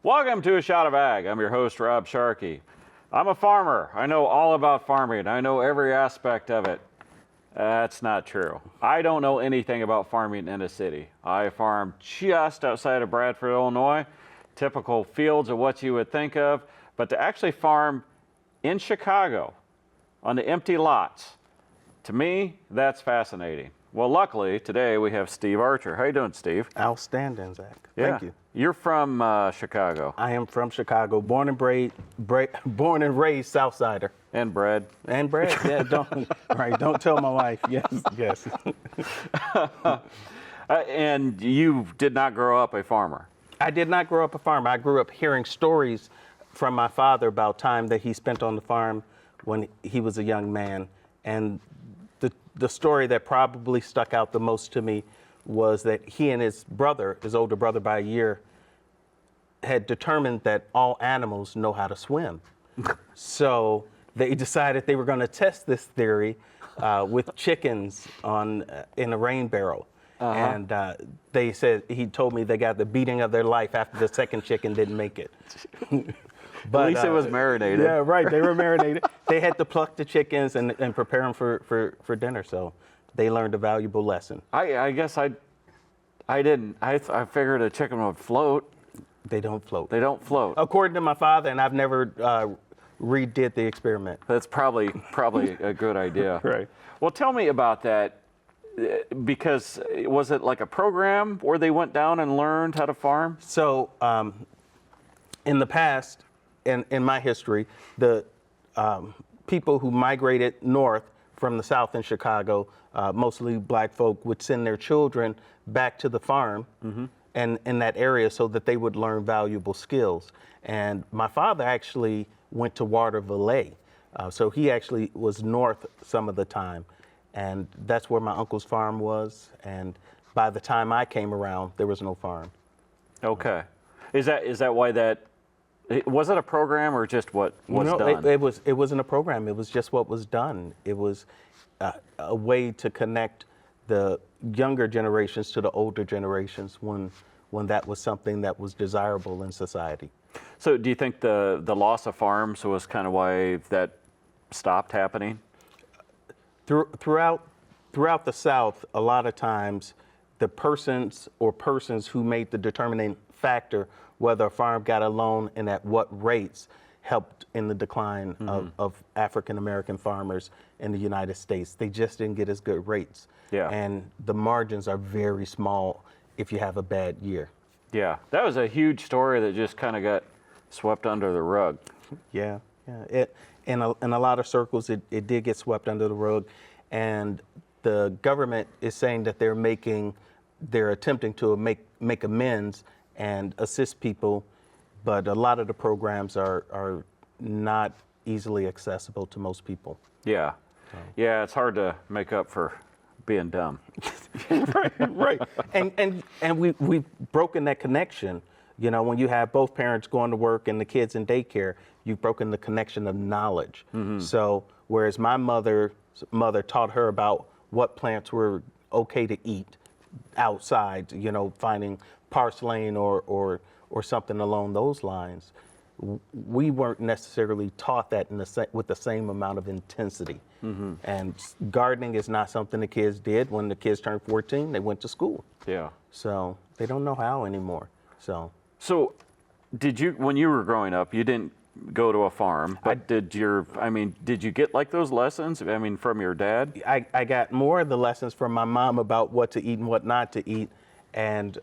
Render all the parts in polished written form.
Welcome to A Shot of Ag. I'm your host, Rob Sharkey. I'm a farmer. I know all about farming. I know every aspect of it. That's not true. I don't know anything about farming in a city. I farm just outside of Bradford, Illinois. Typical fields of what you would think of, but to actually farm in Chicago on the empty lots, to me, that's fascinating. Well, luckily, today we have Steve Archer. How you doing, Steve? Outstanding, Zach. Yeah. Thank you. You're from Chicago. I am from Chicago, born and raised Southsider. And bred. And bred. Yeah, don't tell my wife. Yes. And you did not grow up a farmer. I did not grow up a farmer. I grew up hearing stories from my father about time that he spent on the farm when he was a young man. And the story that probably stuck out the most to me was that he and his brother, his older brother by a year, had determined that all animals know how to swim. So they decided they were going to test this theory with chickens in a rain barrel. And he told me they got the beating of their life after the second chicken didn't make it. But, at least it was marinated. Yeah, right. They were marinated. They had to pluck the chickens and prepare them for dinner. So they learned a valuable lesson. I guess I didn't. I figured a chicken would float. They don't float. They don't float. According to my father, and I've never redid the experiment. That's probably a good idea. Right. Well, tell me about that. Because was it like a program where they went down and learned how to farm? So in the past, in my history, the people who migrated north from the South in Chicago, mostly black folk, would send their children back to the farm and in that area so that they would learn valuable skills. And my father actually went to Waterville, so he actually was north some of the time. And that's where my uncle's farm was. And by the time I came around, there was no farm. Okay. Is that why that, was it a program or just what was done? It wasn't a program. It was just what was done. It was a way to connect the younger generations to the older generations when that was something that was desirable in society. So do you think the loss of farms was kind of why that stopped happening? Throughout the South, a lot of times, the persons who made the determining factor whether a farm got a loan and at what rates helped in the decline of African American farmers in the United States. They just didn't get as good rates. Yeah. And the margins are very small if you have a bad year. Yeah, that was a huge story that just kind of got swept under the rug. Yeah. In a lot of circles, it did get swept under the rug, and the government is saying that they're attempting to make amends and assist people, but a lot of the programs are not easily accessible to most people. Yeah, yeah, it's hard to make up for being dumb. Right. And we've broken that connection. You know, when you have both parents going to work and the kids in daycare, you've broken the connection of knowledge. So whereas my mother taught her about what plants were okay to eat outside, you know, finding parsleying or something along those lines, we weren't necessarily taught that with the same amount of intensity. And gardening is not something the kids did. When the kids turned 14, they went to school. Yeah. So they don't know how anymore. So did you, when you were growing up, you didn't go to a farm, but did you get like those lessons, from your dad? I got more of the lessons from my mom about what to eat and what not to eat. And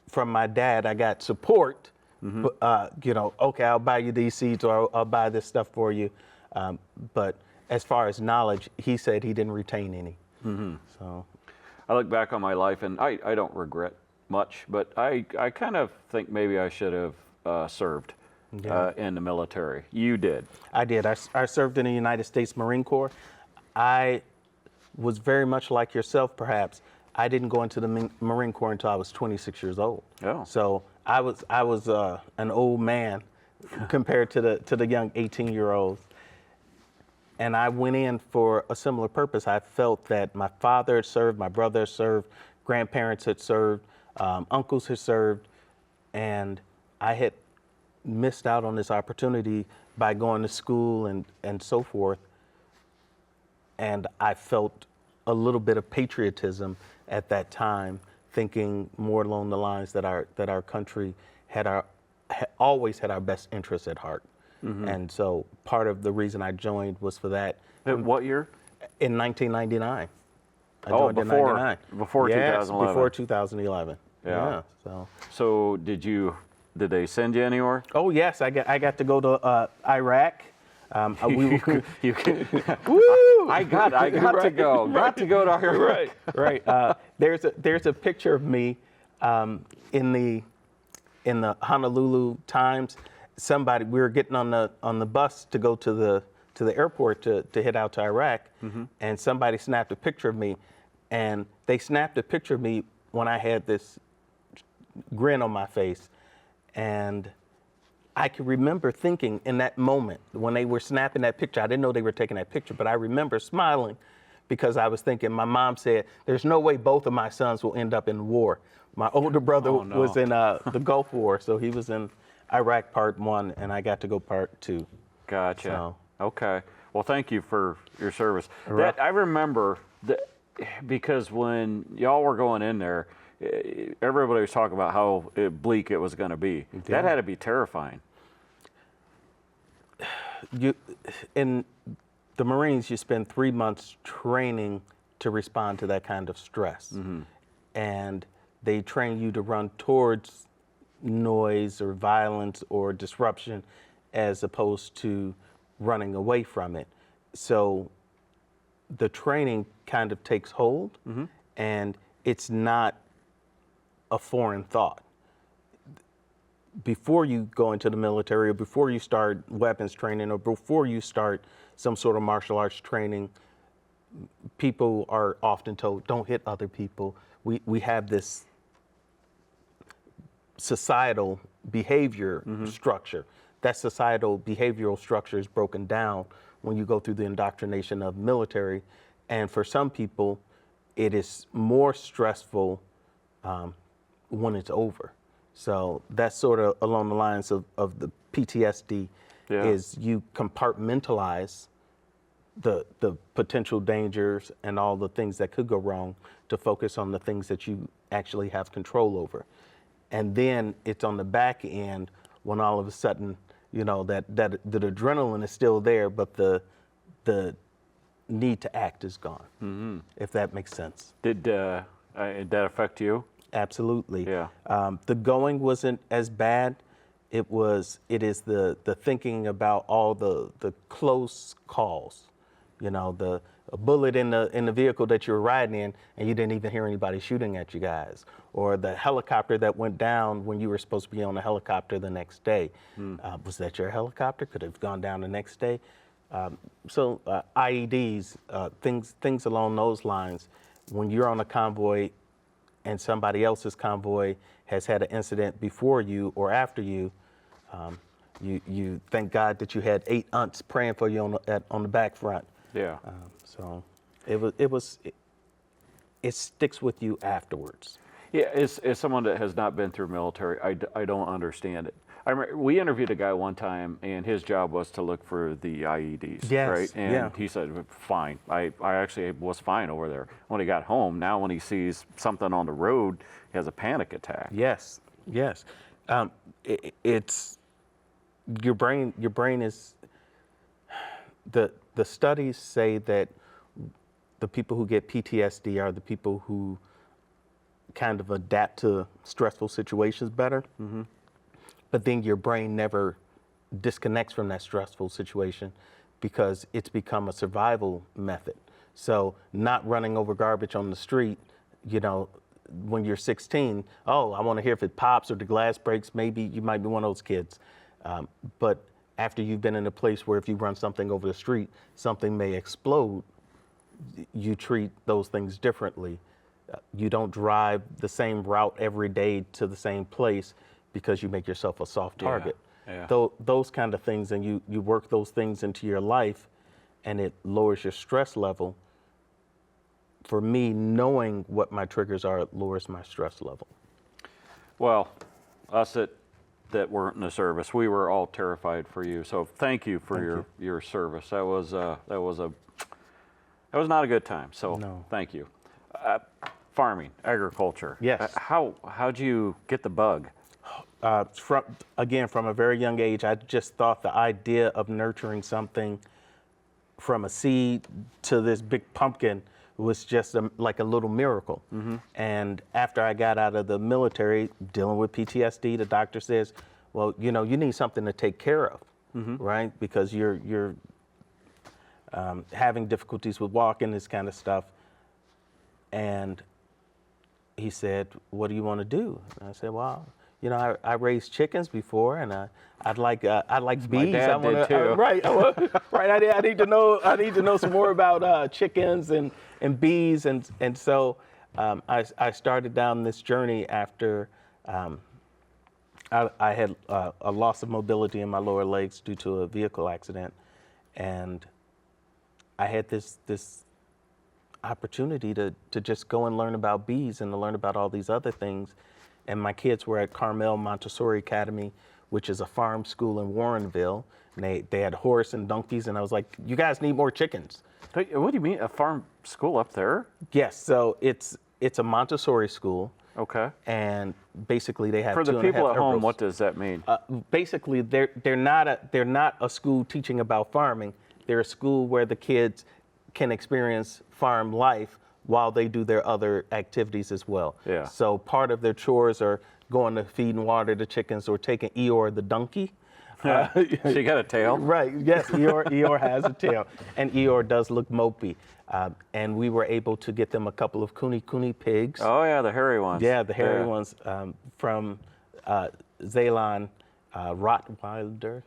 from my dad, I got support. Okay, I'll buy you these seeds, or I'll buy this stuff for you. But as far as knowledge, he said he didn't retain any. So I look back on my life and I don't regret much, but I kind of think maybe I should have served in the military. You did. I did. I served in the United States Marine Corps. I was very much like yourself, perhaps. I didn't go into the Marine Corps until I was 26 years old. Oh. So I was an old man compared to the young 18-year-olds. And I went in for a similar purpose. I felt that my father had served, my brother had served, grandparents had served, uncles had served, and I had missed out on this opportunity by going to school and so forth. And I felt a little bit of patriotism at that time, thinking more along the lines that our country always had our best interests at heart. And so part of the reason I joined was for that. In what year? In 1999. I Oh, joined in before 99. before Yes, 2011. before 2011. Yeah. So. So did they send you anywhere? Oh yes, I got to go to Iraq. We Woo! I got to go. Got to go to Iraq. right. There's a picture of me in the Honolulu Times. We were getting on the bus to go to the airport to head out to Iraq, and somebody snapped a picture of me, and they snapped a picture of me when I had this grin on my face, and I can remember thinking in that moment when they were snapping that picture, I didn't know they were taking that picture, but I remember smiling because I was thinking, my mom said, there's no way both of my sons will end up in war. My older brother was in the Gulf War, so he was in Iraq Part 1, and I got to go Part 2. Gotcha. So. Okay. Well, thank you for your service. That I remember that because when y'all were going in there, everybody was talking about how bleak it was going to be. Yeah. That had to be terrifying. In the Marines, you spend 3 months training to respond to that kind of stress. And they train you to run towards noise or violence or disruption as opposed to running away from it. So the training kind of takes hold, and it's not a foreign thought. Before you go into the military, or before you start weapons training, or before you start some sort of martial arts training, people are often told, don't hit other people. We have this societal behavior structure. That societal behavioral structure is broken down when you go through the indoctrination of military. And for some people, it is more stressful when it's over. So that's sort of along the lines of the PTSD, is you compartmentalize the potential dangers and all the things that could go wrong to focus on the things that you actually have control over. And then it's on the back end when all of a sudden, that the adrenaline is still there, but the need to act is gone, if that makes sense. Did that affect you? Absolutely. Yeah. The going wasn't as bad. It is the thinking about all the close calls, a bullet in the vehicle that you were riding in and you didn't even hear anybody shooting at you guys, or the helicopter that went down when you were supposed to be on the helicopter the next day. Was that your helicopter? Could it have gone down the next day? So IEDs, things along those lines. When you're on a convoy and somebody else's convoy has had an incident before you or after you, you thank God that you had 8 aunts praying for you on the back front. Yeah. So it sticks with you afterwards. Yeah, as someone that has not been through military, I don't understand it. I remember we interviewed a guy one time, and his job was to look for the IEDs, right? And he said, fine. I actually was fine over there. When he got home, now when he sees something on the road, he has a panic attack. Yes. It's your brain is, the studies say that the people who get PTSD are the people who kind of adapt to stressful situations better. But then your brain never disconnects from that stressful situation because it's become a survival method. So not running over garbage on the street, when you're 16, I want to hear if it pops or the glass breaks, maybe you might be one of those kids. But after you've been in a place where if you run something over the street, something may explode, you treat those things differently. You don't drive the same route every day to the same place because you make yourself a soft target. Those kind of things, and you work those things into your life, and it lowers your stress level. For me, knowing what my triggers are lowers my stress level. Well, us at that weren't in the service. We were all terrified for you. So thank you for your service. That was not a good time. So No. thank you. Farming, agriculture. Yes. How'd you get the bug? From a very young age, I just thought the idea of nurturing something from a seed to this big pumpkin was just like a little miracle. And after I got out of the military, dealing with PTSD, the doctor says, well, you need something to take care of, right? Because you're having difficulties with walking, this kind of stuff. And he said, what do you want to do? And I said, well, I raised chickens before, and I'd like bees. My dad did too. Right. I need to know some more about chickens and bees, and so I started down this journey after I had a loss of mobility in my lower legs due to a vehicle accident, and I had this opportunity to just go and learn about bees and to learn about all these other things. And my kids were at Carmel Montessori Academy, which is a farm school in Warrenville. And they had horse and donkeys, and I was like, you guys need more chickens. What do you mean, a farm school up there? Yes, so it's a Montessori school. Okay. And basically they have For the 2.5 people at home, girls. what does that mean? Basically, they're not a school teaching about farming. They're a school where the kids can experience farm life while they do their other activities as well. Yeah. So part of their chores are going to feed and water the chickens or taking Eeyore the donkey. She got a tail? Right, yes, Eeyore has a tail. And Eeyore does look mopey. And we were able to get them a couple of Kuni pigs. Oh, yeah, the hairy ones. Yeah, the hairy ones from Zalon Rottweiler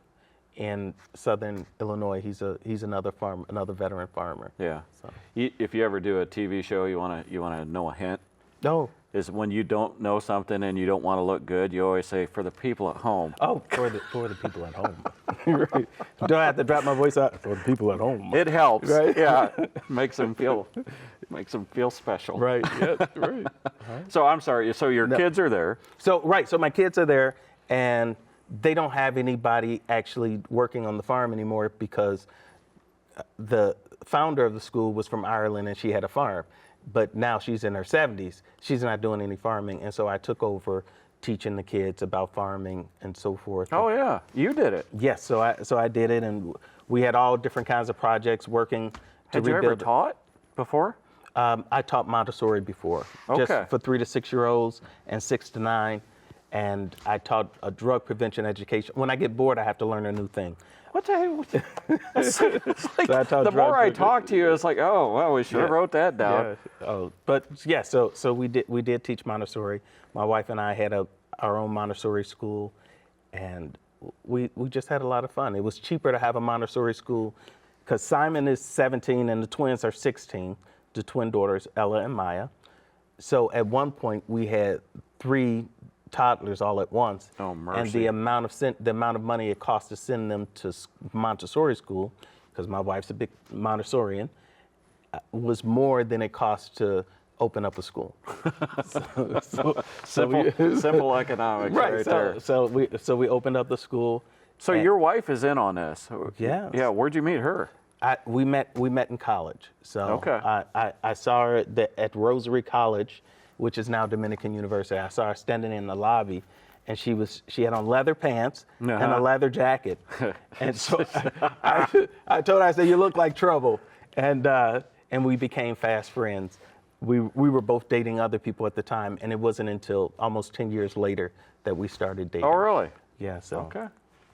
in southern Illinois. He's another veteran farmer. Yeah. So. If you ever do a TV show, you wanna know a hint? No. Is when you don't know something and you don't want to look good, you always say, for the people at home. Oh, for the people at home. Right. Don't have to drop my voice out for the people at home. It helps. Right. Yeah. Makes them feel special. Right. Yeah. Right. So I'm sorry. So your kids are there. So my kids are there, and they don't have anybody actually working on the farm anymore because the founder of the school was from Ireland and she had a farm. But now she's in her 70s. She's not doing any farming, and so I took over teaching the kids about farming and so forth. Oh yeah, you did it. Yes, so I did it, and we had all different kinds of projects working to Had you rebuild. ever taught before? I taught Montessori before, Okay. just for 3 to 6 year olds and 6 to 9, and I taught a drug prevention education. When I get bored, I have to learn a new thing. What the heck? It's like, So I taught the more drug I prevention. talk to you, it's like, oh, well, we should have wrote that down. Yeah. Oh, but yeah, so we did teach Montessori. My wife and I had our own Montessori school, and we just had a lot of fun. It was cheaper to have a Montessori school because Simon is 17 and the twins are 16, the twin daughters, Ella and Maya. So at one point we had 3 toddlers all at once. Oh, mercy. And the amount of money it cost to send them to Montessori school, because my wife's a big Montessorian, was more than it cost to open up a school. Simple economics right there. So we opened up the school. So and your wife is in on this. Yes. Yeah. Where'd you meet her? we met in college. So Okay. I saw her at Rosary College, which is now Dominican University. I saw her standing in the lobby, and she had on leather pants and a leather jacket. And so I told her, I said, "You look like trouble," and we became fast friends. We were both dating other people at the time, and it wasn't until almost 10 years later that we started dating. Oh, really? Yeah. So Okay.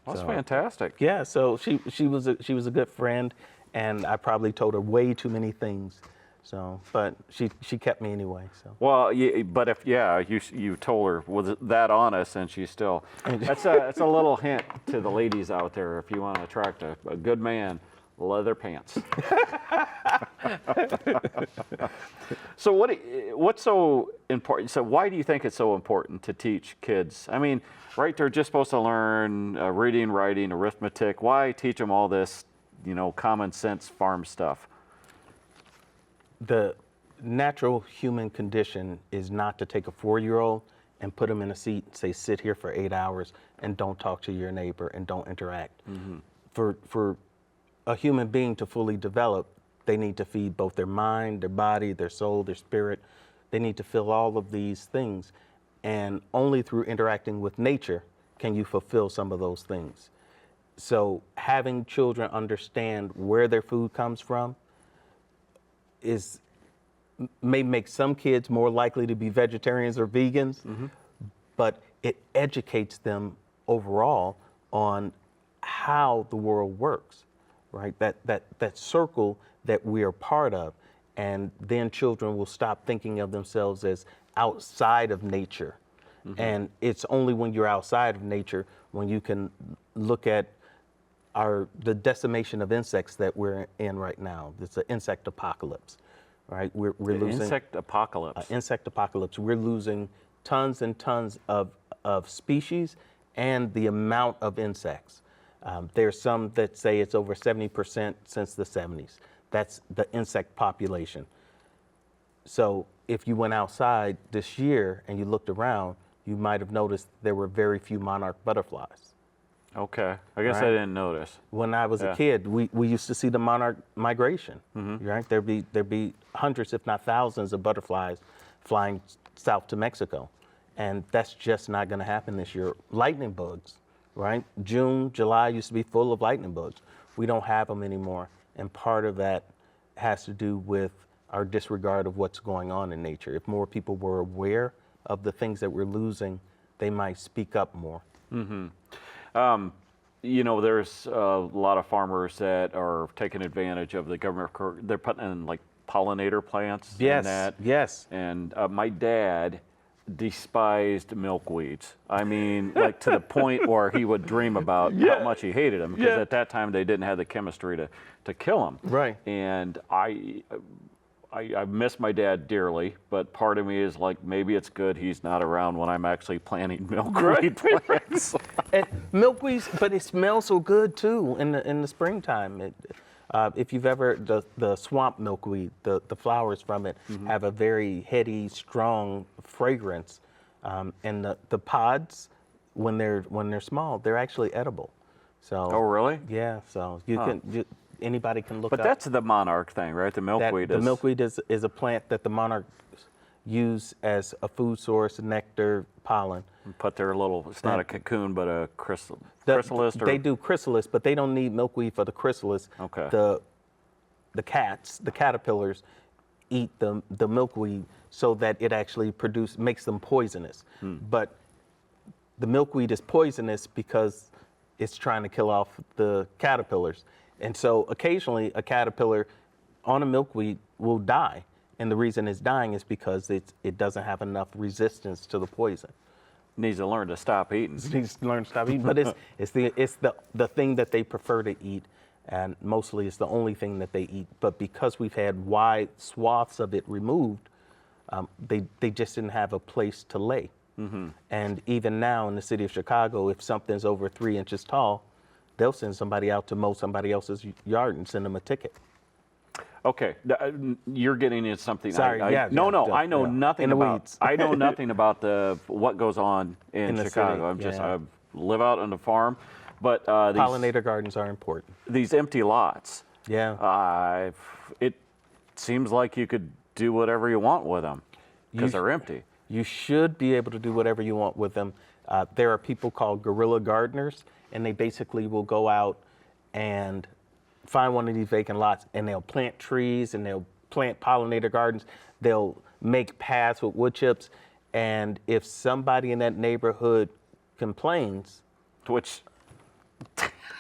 That's So- fantastic. yeah, so she was a good friend, and I probably told her way too many things. So, but she kept me anyway. So. Well, but if you told her was that honest, and she's still. That's a little hint to the ladies out there. If you want to attract a good man, leather pants. So what's so important? So why do you think it's so important to teach kids? I mean, right? They're just supposed to learn reading, writing, arithmetic. Why teach them all this, common sense farm stuff? The natural human condition is not to take a 4-year-old and put him in a seat and say, sit here for 8 hours and don't talk to your neighbor and don't interact. For a human being to fully develop, they need to feed both their mind, their body, their soul, their spirit. They need to feel all of these things. And only through interacting with nature can you fulfill some of those things. So having children understand where their food comes from may make some kids more likely to be vegetarians or vegans, but it educates them overall on how the world works, right? That circle that we are part of. And then children will stop thinking of themselves as outside of nature. And it's only when you're outside of nature when you can look at the decimation of insects that we're in right now. It's an insect apocalypse, right? We're losing insect apocalypse. Insect apocalypse. We're losing tons and tons of species and the amount of insects. There's some that say it's over 70% since the 70s. That's the insect population. So if you went outside this year and you looked around, you might have noticed there were very few monarch butterflies. Okay, I guess I Right. didn't notice. When I was a kid, we used to see the monarch migration, right? There'd be hundreds, if not thousands, of butterflies flying south to Mexico. And that's just not gonna happen this year. Lightning bugs, right? June, July used to be full of lightning bugs. We don't have them anymore. And part of that has to do with our disregard of what's going on in nature. If more people were aware of the things that we're losing, they might speak up more. You know, there's a lot of farmers that are taking advantage of the government. They're putting in like pollinator plants. Yes, And that. yes. And my dad despised milkweeds. I mean, like to the point where he would dream about how much he hated them because at that time they didn't have the chemistry to kill them. Right. And I miss my dad dearly, but part of me is like, maybe it's good he's not around when I'm actually planting milkweed plants. And milkweeds, but it smells so good too in the springtime. If you've ever the swamp milkweed, the flowers from it have a very heady, strong fragrance, and the pods when they're small, they're actually edible. So Oh, really? yeah, so anybody can look But up. that's the monarch thing, right? The milkweed The is. milkweed is a plant that the monarchs use as a food source, nectar, pollen. Put their little, it's not a cocoon, but a chrysalis. They do chrysalis, but they don't need milkweed for the chrysalis. Okay. The caterpillars eat the milkweed so that it actually makes them poisonous. But the milkweed is poisonous because it's trying to kill off the caterpillars. And so occasionally a caterpillar on a milkweed will die. And the reason it's dying is because it doesn't have enough resistance to the poison. Needs to learn to stop eating. It needs to learn to stop eating. But it's the thing that they prefer to eat, and mostly it's the only thing that they eat. But because we've had wide swaths of it removed, they just didn't have a place to lay. And even now in the city of Chicago, if something's over 3 inches tall, they'll send somebody out to mow somebody else's yard and send them a ticket. Okay, you're getting into something. Sorry, I know nothing In the about. weeds. I know nothing about what goes on in the Chicago. city, I live out on the farm, but Pollinator gardens are important. these empty lots. Yeah. It seems like you could do whatever you want with them because they're empty. You should be able to do whatever you want with them. There are people called guerrilla gardeners, and they basically will go out and find one of these vacant lots, and they'll plant trees, and they'll plant pollinator gardens. They'll make paths with wood chips, and if somebody in that neighborhood complains, Which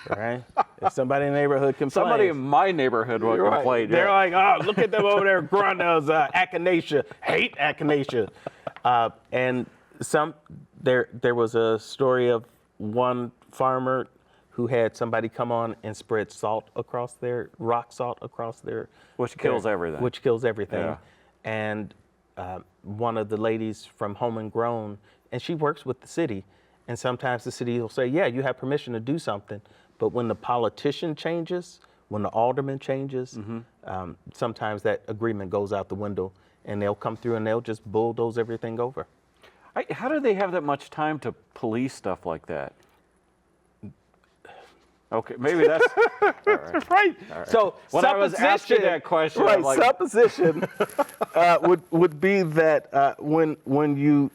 right? If somebody in the neighborhood complains, somebody in my neighborhood would complain. they're like, oh, look at them over there growing those echinacea. Hate echinacea. And there was a story of one farmer who had somebody come on and spread rock salt across their. Which kills everything. Which kills everything. Yeah. And one of the ladies from Home and Grown, and she works with the city, and sometimes the city will say, yeah, you have permission to do something. But when the politician changes, when the alderman changes, sometimes that agreement goes out the window, and they'll come through and they'll just bulldoze everything over. How do they have that much time to police stuff like that? Okay, maybe that's all right. Right. So When I was asking supposition- that question, right? I'm like, Supposition would be that when you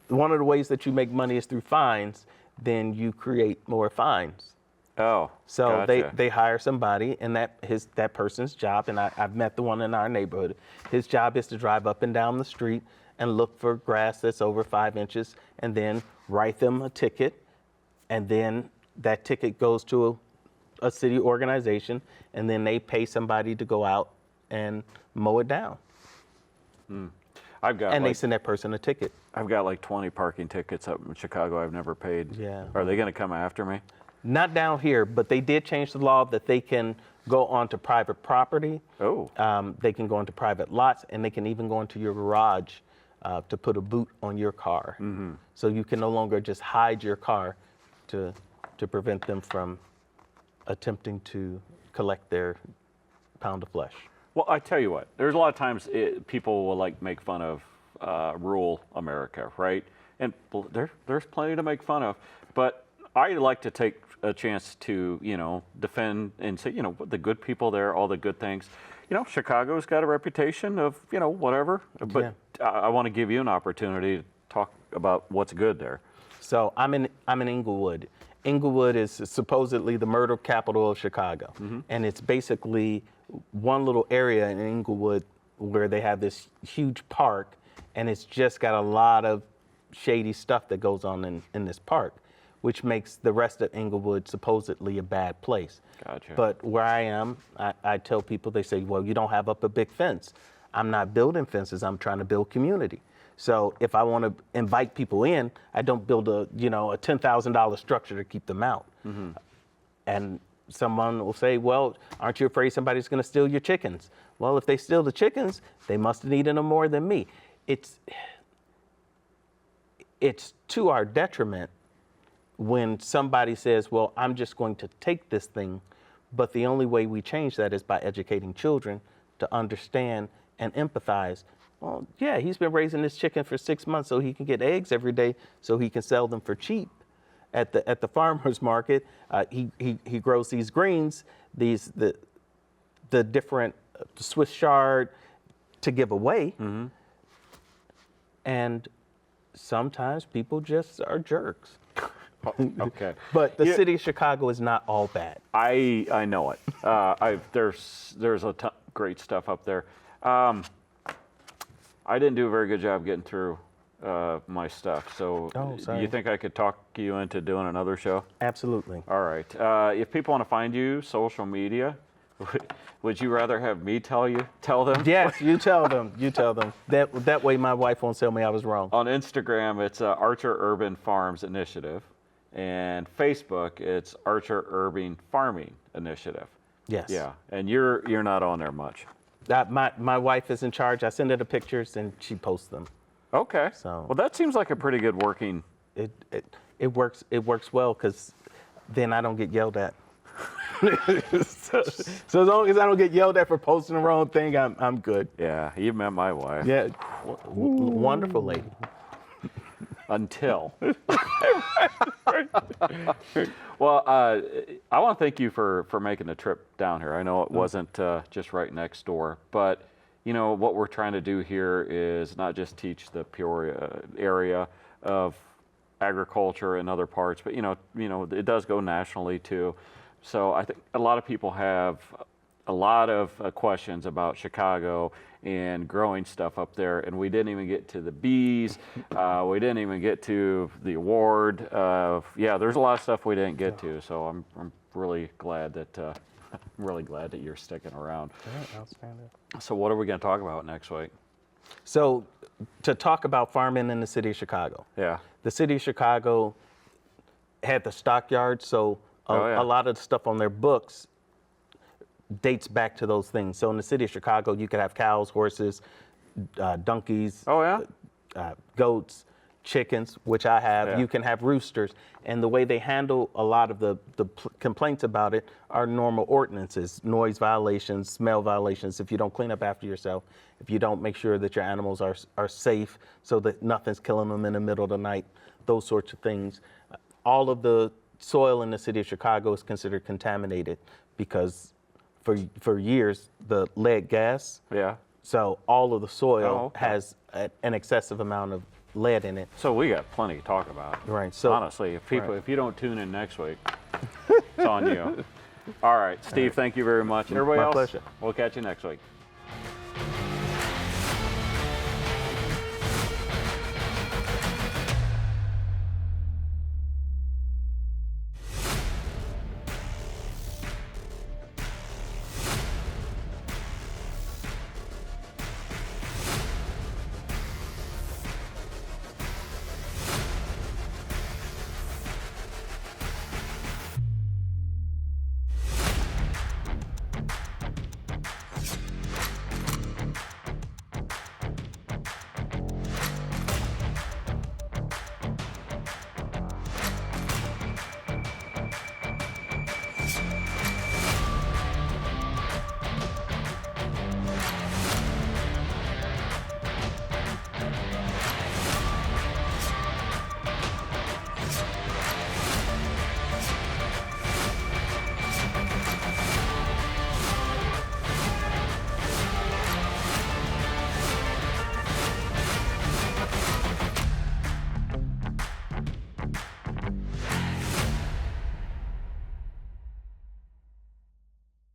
one of the ways that you make money is through fines, then you create more fines. oh, So gotcha. they hire somebody, and that person's job, and I've met the one in our neighborhood. His job is to drive up and down the street and look for grass that's over 5 inches, and then write them a ticket, and then that ticket goes to a city organization, and then they pay somebody to go out and mow it down, I've got and they like, send that person a ticket. I've got like 20 parking tickets up in Chicago I've never paid. Yeah. Are they going to come after me? Not down here, but they did change the law that they can go onto private property. Oh. They can go into private lots, and they can even go into your garage to put a boot on your car. Mm-hmm. So you can no longer just hide your car to prevent them from attempting to collect their pound of flesh. Well, I tell you what, there's a lot of times people will like make fun of rural America, right? And there's plenty to make fun of, but I like to take a chance to, defend and say, the good people there, all the good things. Chicago's got a reputation of, whatever, but I want to give you an opportunity to talk about what's good there. So I'm in Inglewood. Inglewood is supposedly the murder capital of Chicago, and it's basically one little area in Inglewood where they have this huge park, and it's just got a lot of shady stuff that goes on in this park, which makes the rest of Inglewood supposedly a bad place. Gotcha. But where I am, I tell people, they say, well, you don't have up a big fence. I'm not building fences, I'm trying to build community. So if I want to invite people in, I don't build a $10,000 structure to keep them out. And someone will say, well, aren't you afraid somebody's going to steal your chickens? Well, if they steal the chickens, they must have needed them more than me. It's to our detriment when somebody says, well, I'm just going to take this thing, but the only way we change that is by educating children to understand and empathize. Well, yeah, he's been raising this chicken for 6 months so he can get eggs every day so he can sell them for cheap at the farmer's market. He grows these greens, the different Swiss chard to give away. And sometimes people just are jerks. Okay. But the city of Chicago is not all bad. I know it. There's a ton great stuff up there. I didn't do a very good job getting through my stuff. So sorry. you think I could talk you into doing another show? Absolutely. All right. If people want to find you, social media, would you rather have me tell them? Yes, you tell them. You tell them. That way my wife won't tell me I was wrong. On Instagram, it's Archer Urban Farms Initiative. And Facebook, it's Archer Urban Farming Initiative. Yes. Yeah. And you're not on there much. My wife is in charge. I send her the pictures and she posts them. Okay. So- well, that seems like a pretty good working. It works well because then I don't get yelled at. so as long as I don't get yelled at for posting the wrong thing, I'm good. Yeah, you met my wife. Yeah, wonderful lady. Until. Well, I want to thank you for making the trip down here. I know it wasn't just right next door, but what we're trying to do here is not just teach the Peoria area of agriculture and other parts, but it does go nationally too. So I think a lot of people have a lot of questions about Chicago and growing stuff up there, and we didn't even get to the bees. We didn't even get to the award. There's a lot of stuff we didn't get to. So I'm really glad that you're sticking around. Outstanding. So what are we going to talk about next week? So to talk about farming in the city of Chicago. Yeah. The city of Chicago had the stockyards, so a lot of the stuff on their books dates back to those things. So in the city of Chicago, you could have cows, horses, donkeys, goats, chickens, which I have. Yeah. You can have roosters. And the way they handle a lot of the complaints about it are normal ordinances, noise violations, smell violations, if you don't clean up after yourself, if you don't make sure that your animals are safe so that nothing's killing them in the middle of the night, those sorts of things. All of the soil in the city of Chicago is considered contaminated because for years, the lead gas, Yeah. so all of the soil Oh, okay. has an excessive amount of lead in it. So we got plenty to talk about. Right, so- honestly, if people, right. if you don't tune in next week, it's on you. All right, Steve, thank you very much. Everybody My else, pleasure. we'll catch you next week.